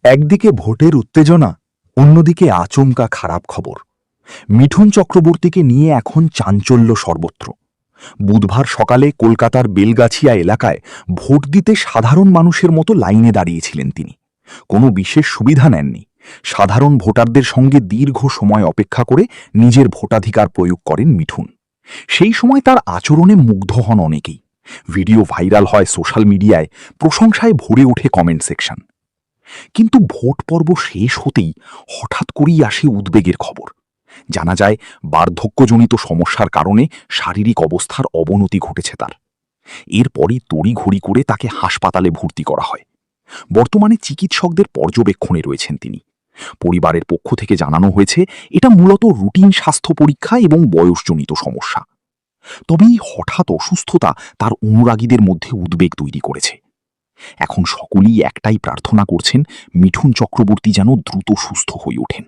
একদিকে ভোটের উত্তেজনা, অন্যদিকে আচমকা খারাপ খবর। মিঠুন চক্রবর্তীকে নিয়ে এখন চাঞ্চল্য সর্বত্র। বুধবার সকালে কলকাতার বেলগাছিয়া এলাকায় ভোট দিতে সাধারণ মানুষের মতো লাইনে দাঁড়িয়েছিলেন তিনি। কোনো বিশেষ সুবিধা নেননি। সাধারণ ভোটারদের সঙ্গে দীর্ঘ সময় অপেক্ষা করে নিজের ভোটাধিকার প্রয়োগ করেন মিঠুন। সেই সময় তার আচরণে মুগ্ধ হন অনেকেই। ভিডিও ভাইরাল হয় সোশ্যাল মিডিয়ায়, প্রশংসায় ভরে ওঠে কমেন্ট সেকশন। কিন্তু ভোট পর্ব শেষ হতেই হঠাৎ করেই আসে উদ্বেগের খবর। জানা যায় বার্ধক্যজনিত সমস্যার কারণে শারীরিক অবস্থার অবনতি ঘটেছে তার। এরপরই তড়িঘড়ি করে তাকে হাসপাতালে ভর্তি করা হয়। বর্তমানে চিকিৎসকদের পর্যবেক্ষণে রয়েছেন তিনি। পরিবারের পক্ষ থেকে জানানো হয়েছে এটা মূলত রুটিন স্বাস্থ্য পরীক্ষা এবং বয়সজনিত সমস্যা। তবে এই হঠাৎ অসুস্থতা তার অনুরাগীদের মধ্যে উদ্বেগ তৈরি করেছে। এখন সকলেই একটাই প্রার্থনা করছেন, মিঠুন চক্রবর্তী যেন দ্রুত সুস্থ হয়ে ওঠেন।